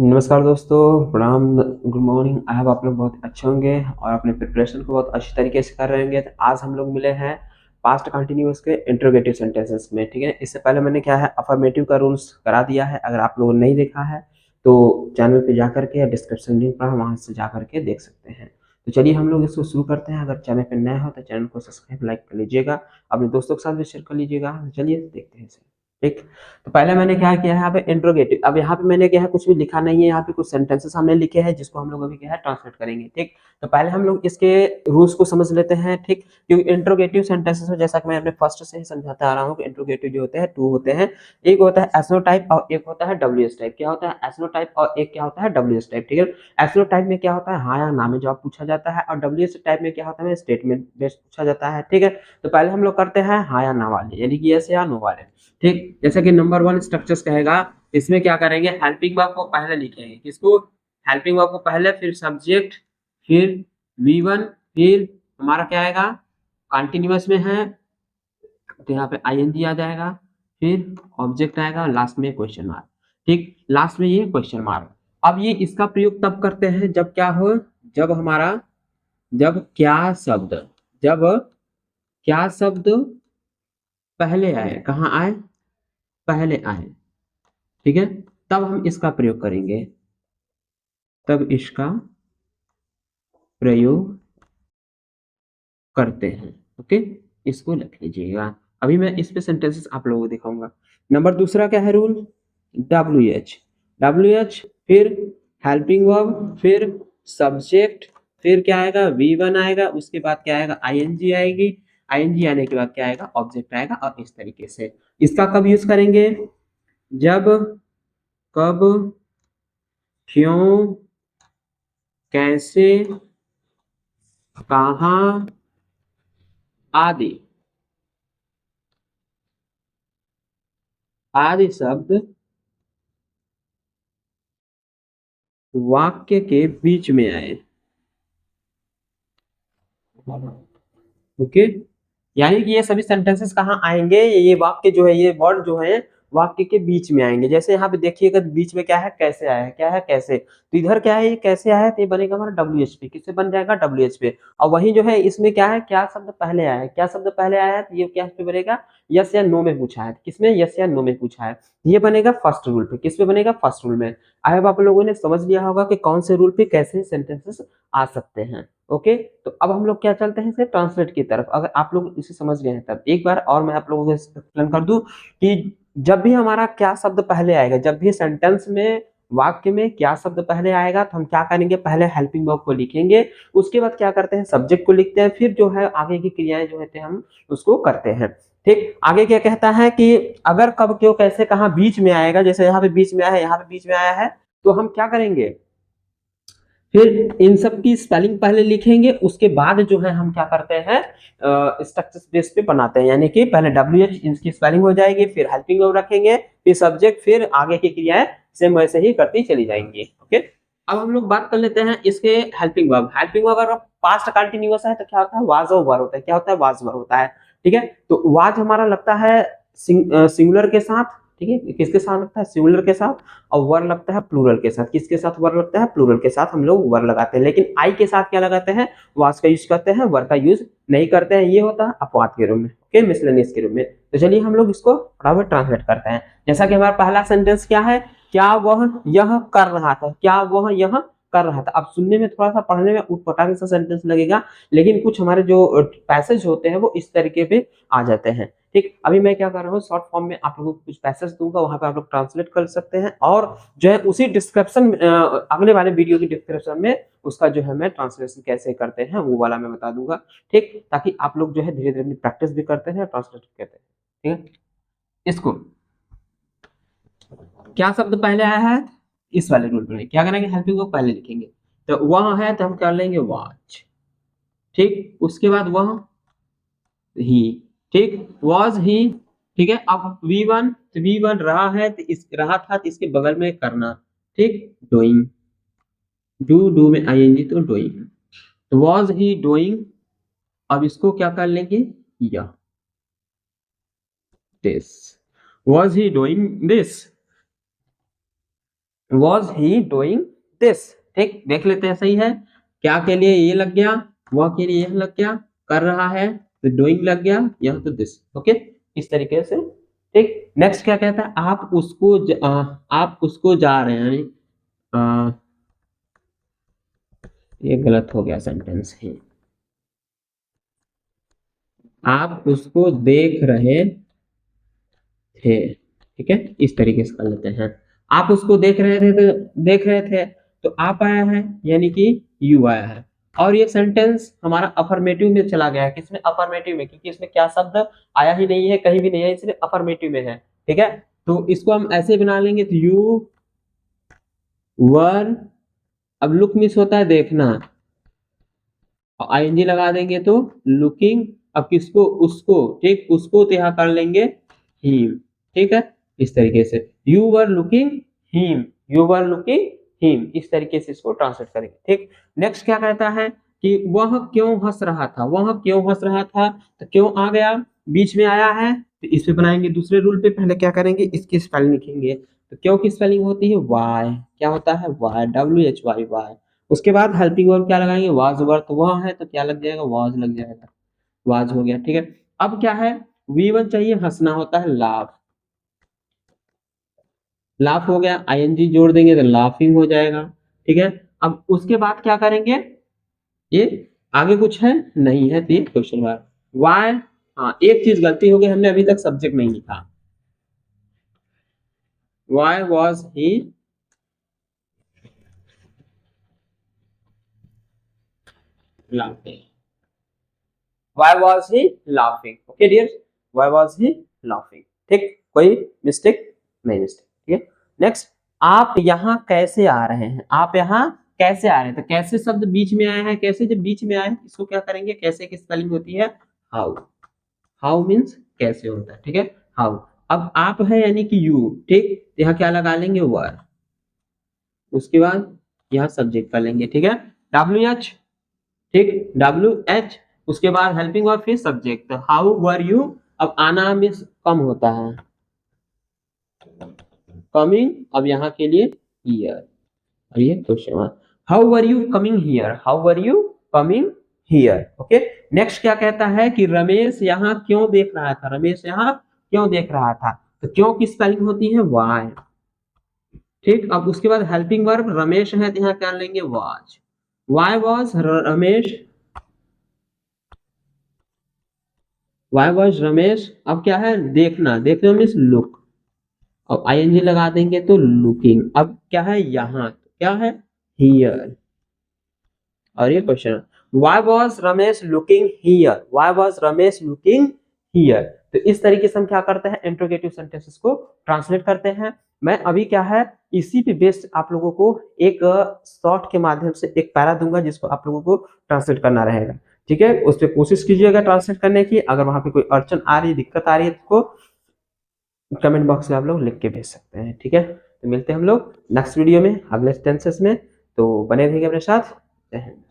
नमस्कार दोस्तों, प्रणाम, गुड मॉर्निंग। आई होप आप लोग बहुत अच्छे होंगे और अपने प्रिपरेशन को बहुत अच्छी तरीके से कर रहे होंगे। तो आज हम लोग मिले हैं पास्ट कंटिन्यूअस के इंट्रोगेटिव सेंटेंसेस में। ठीक है, इससे पहले मैंने क्या है अफर्मेटिव का रूल्स करा दिया है। अगर आप लोगों ने नहीं देखा है तो चैनल पे जा करके या डिस्क्रिप्शन लिंक पर वहाँ से जा करके देख सकते हैं। तो चलिए हम लोग इसको शुरू करते हैं। अगर चैनल पे नया हो तो चैनल को सब्सक्राइब लाइक कर लीजिएगा, अपने दोस्तों के साथ भी शेयर कर लीजिएगा। तो चलिए देखते हैं इसे। ठीक, तो पहले मैंने क्या किया है यहाँ पे इंट्रोगेटिव। अब यहाँ पे मैंने क्या है कुछ भी लिखा नहीं है, यहाँ पे कुछ सेंटेंसेस हमने लिखे हैं जिसको हम लोग अभी क्या है ट्रांसलेट करेंगे। ठीक, तो पहले हम लोग इसके रूल्स को समझ लेते हैं। ठीक, क्योंकि इंट्रोगेटिव सेंटेंसेस में जैसा कि मैं अपने फर्स्ट से ही समझाता आ रहा हूँ कि इंट्रोगेटिव जो होते हैं टू होते हैं। एक होता है एसनो टाइप और एक होता है डब्ल्यूएस टाइप। क्या होता है एसनो टाइप और एक क्या होता है डब्ल्यूएस टाइप। ठीक है, एसनो टाइप में क्या होता है हाँ या ना में जवाब पूछा जाता है और डब्ल्यूएस टाइप में क्या होता है स्टेटमेंट बेस्ड पूछा जाता है। ठीक है, तो पहले हम लोग करते हैं हाँ या ना वाले, यानी कि यस या नो वाले। ठीक, जैसे कि नंबर वन स्ट्रक्चर्स कहेगा, इसमें क्या करेंगे हेल्पिंग वर्ब को पहले लिखेंगे। किसको? हेल्पिंग वर्ब को पहले, फिर सब्जेक्ट, फिर V1, फिर हमारा क्या आएगा कंटिन्यूअस में है तो यहाँ पे आईएनजी आ जाएगा, फिर ऑब्जेक्ट आएगा, लास्ट में क्वेश्चन मार्क। ठीक, लास्ट में ये क्वेश्चन मार्क। अब ये इसका प्रयोग तब करते हैं जब क्या हो, जब हमारा जब क्या शब्द जब क्या शब्द पहले आए, कहाँ आए, पहले आए। ठीक है, तब हम इसका प्रयोग करेंगे, तब इसका प्रयोग करते हैं। ओके, इसको लिख लीजिएगा। अभी मैं इस पे सेंटेंसेस आप लोगों को दिखाऊंगा। नंबर दूसरा क्या है रूल, डब्ल्यू एच, फिर हेल्पिंग वर्ब, फिर सब्जेक्ट, फिर क्या आएगा V1 आएगा, उसके बाद क्या आएगा आईएनजी आएगी, आईएनजी आने के बाद क्या आएगा ऑब्जेक्ट आएगा। और इस तरीके से इसका कब यूज करेंगे, जब, कब, क्यों, कैसे, कहाँ आदि आदि शब्द वाक्य के बीच में आए। ओके, यानी कि ये सभी सेंटेंसेस कहाँ आएंगे, ये वाक्य जो है ये वर्ड जो है वाक्य के बीच में आएंगे। जैसे यहाँ पे देखिएगा बीच में क्या है कैसे आया है, क्या है कैसे, तो इधर क्या है ये कैसे आया है तो ये बनेगा हमारा डब्ल्यू एच पे। किससे बन जाएगा डब्ल्यू एच पे। और वही जो है इसमें क्या है क्या शब्द पहले आया है, क्या शब्द पहले आया है तो ये क्या पे बनेगा यस या नो में पूछा है। किसमें यस या नो में पूछा है, ये बनेगा फर्स्ट रूल पे। किस पे बनेगा फर्स्ट रूल में। आई होप आप लोगों ने समझ लिया होगा कि कौन से रूल पे कैसे सेंटेंसेस आ सकते हैं। ओके, तो अब हम लोग क्या चलते हैं इसे ट्रांसलेट की तरफ। अगर आप लोग इसे समझ गए हैं तब एक बार और मैं आप लोगों को एक्सप्लेन कर दूं कि जब भी हमारा क्या शब्द पहले आएगा, जब भी सेंटेंस में वाक्य में क्या शब्द पहले आएगा तो हम क्या करेंगे पहले हेल्पिंग वर्ब को लिखेंगे, उसके बाद क्या करते हैं सब्जेक्ट को लिखते हैं, फिर जो है आगे की क्रियाएं जो है हम उसको करते हैं। ठीक, आगे क्या कहता है कि अगर कब क्यों कैसे कहाँ बीच में आएगा, जैसे यहाँ पे बीच में आया है, यहाँ पे बीच में आया है, तो हम क्या करेंगे फिर इन सब की स्पेलिंग पहले लिखेंगे, उसके बाद जो है हम क्या करते हैं स्ट्रक्चर बेस पे बनाते हैं। यानी कि पहले डब्ल्यू एच इसकी स्पेलिंग हो जाएगी, फिर हेल्पिंग वर्ब रखेंगे, फिर सब्जेक्ट, फिर आगे की क्रियाएं सेम वैसे ही करती चली जाएंगी। ओके, अब हम लोग बात कर लेते हैं इसके हेल्पिंग वर्ब। हेल्पिंग वर्ब अगर पास्ट कंटिन्यूअस है तो क्या होता है वाज और वर होता है। क्या होता है वाज वर होता है। ठीक है, तो वाज हमारा लगता है सिंगुलर के साथ। ठीक है, किसके साथ लगता है सिंगुलर के साथ, और वर लगता है प्लूरल के साथ। किसके साथ वर लगता है प्लूरल के साथ हम लोग वर लगाते हैं। लेकिन आई के साथ क्या लगाते हैं वास का यूज करते हैं, वर का यूज नहीं करते हैं। ये होता है अपवाद के रूप में, ओके मिसलेनियस के रूप में। तो चलिए हम लोग इसको फटाफट ट्रांसलेट करते हैं। जैसा कि हमारा पहला सेंटेंस क्या है, क्या वह यह कर रहा था, क्या वह यह कर रहा था। अब सुनने में थोड़ा सा पढ़ने में उटपटांग सा सेंटेंस लगेगा, लेकिन कुछ हमारे जो पैसेज होते हैं वो इस तरीके पे आ जाते हैं। ठीक, अभी मैं क्या कर रहा हूँ शॉर्ट फॉर्म में आप लोगों को कुछ पैसेज दूंगा, वहां पे आप लोग ट्रांसलेट कर सकते हैं, और जो है उसी डिस्क्रिप्शन अगले वाले वीडियो की डिस्क्रिप्शन में उसका जो है मैं ट्रांसलेशन कैसे करते हैं वो वाला मैं बता दूंगा। ठीक, ताकि आप लोग जो है धीरे धीरे प्रैक्टिस भी करते हैं ट्रांसलेट करते हैं। ठीक है, इसको क्या शब्द पहले आया है इस वाले रूल पर क्या करेंगे हेल्पिंग को पहले लिखेंगे। तो वह है तो हम कर लेंगे वॉच। ठीक, उसके बाद वह ही। ठीक, वॉज ही। ठीक है, अब V1, तो V1 रहा है तो इस रहा था तो इसके बगल में करना। ठीक, डूइंग, डू में आईएनजी तो डूइंग, तो वॉज ही डूइंग। अब इसको क्या कर लेंगे या this, was he doing this. Was he doing this. ठीक, देख लेते हैं सही है, क्या के लिए ये लग गया, वह के लिए यह लग गया, कर रहा है तो डूइंग लग गया, यह तो दिस। ओके, इस तरीके से। ठीक, नेक्स्ट क्या कहता है, आप उसको जा रहे हैं, यानी ये गलत हो गया सेंटेंस ही, आप उसको देख रहे थे। ठीक है, इस तरीके से कर लेते हैं, आप उसको देख रहे थे तो आप आया है, यानी कि यू आया है। और ये सेंटेंस हमारा अफर्मेटिव में चला गया है, किसमें, अफर्मेटिव में, क्योंकि इसमें क्या शब्द आया ही नहीं है, कहीं भी नहीं है, इसलिए अफर्मेटिव में है। ठीक है, तो इसको हम ऐसे बना लेंगे, तो यू वर, अब लुक मिस होता है देखना, आईएनजी लगा देंगे तो लुकिंग, अब किसको, उसको। ठीक, उसको तो यहाँ कर लेंगे हिम। ठीक है, इस तरीके से you were looking him, you were looking him, इस तरीके से इसको ट्रांसलेट करेंगे। ठीक, नेक्स्ट क्या कहता है कि वह क्यों हंस रहा था, वह क्यों हंस रहा था, तो क्यों आ गया, बीच में आया है, तो इस पे बनाएंगे दूसरे रूल पे, पहले क्या करेंगे, इसकी स्पेलिंग लिखेंगे। तो क्यों की स्पेलिंग होती है वाई, क्या होता है वाई, WHY वाई। उसके बाद हेल्पिंग वर्ब क्या लगाएंगे, वाज वर्ब, तो वह है तो क्या लग जाएगा, वाज लग जाएगा, वाज हो गया। ठीक है, अब क्या है, V1 चाहिए, हंसना होता है लाफ, लाफ हो गया, आईएनजी जोड़ देंगे तो लाफिंग हो जाएगा। ठीक है, अब उसके बाद क्या करेंगे, ये आगे कुछ है नहीं है, तो क्वेश्चन मार्क। वाई, हाँ एक चीज गलती हो गई, हमने अभी तक सब्जेक्ट नहीं लिखा। Why was he laughing, why was he laughing, okay dear, why was he laughing। ठीक, कोई मिस्टेक नहीं, मिस्टेक। ठीक है, नेक्स्ट, आप यहाँ कैसे आ रहे हैं, आप यहाँ कैसे आ रहे हैं, तो कैसे शब्द बीच में आया है, कैसे जब बीच में आया है इसको क्या करेंगे, कैसे की स्पेलिंग होती है हाउ, हाउ मीन्स कैसे होता है। ठीक है, हाउ, अब आप है यानी कि यू। ठीक, यहाँ क्या लगा लेंगे, वर, उसके बाद यहाँ सब्जेक्ट कर लेंगे। ठीक है, WH, ठीक, WH, उसके बाद हेल्पिंग और फिर सब्जेक्ट, हाउ वर यू। अब आना में कम होता है, कमिंग, अब यहाँ के लिए हियर, और ये question mark, how were you coming here, how were you coming here. Okay, next क्या कहता है कि रमेश यहाँ क्यों देख रहा था, रमेश यहाँ क्यों देख रहा था, तो क्यों की स्पेलिंग होती है वाई। ठीक, अब उसके बाद हेल्पिंग वर्ब, रमेश है तो यहाँ क्या लेंगे, was, why was Ramesh, why was Ramesh, अब क्या है, देखना, देखना मीन्स लुक, अब आईएनजी लगा देंगे तो लुकिंग, अब क्या है यहाँ, क्या है हियर, और ये question, why was Ramesh looking here, why was Ramesh looking here. तो इस तरीके से हम क्या करते हैं, इंट्रोगेटिव सेंटेंसेस को ट्रांसलेट करते हैं। मैं अभी क्या है, इसी पे बेस्ड आप लोगों को एक शॉर्ट के माध्यम से एक पैरा दूंगा, जिसको आप लोगों को ट्रांसलेट करना रहेगा। ठीक है, उस पर कोशिश कीजिएगा ट्रांसलेट करने की, अगर वहां पे कोई अड़चन आ रही है, दिक्कत आ रही है, तो कमेंट बॉक्स में आप लोग लिख के भेज सकते हैं। ठीक है, तो मिलते हैं हम लोग नेक्स्ट वीडियो में अगले टेंसेस में, तो बने रहिएगा अपने साथ। जय हिंद।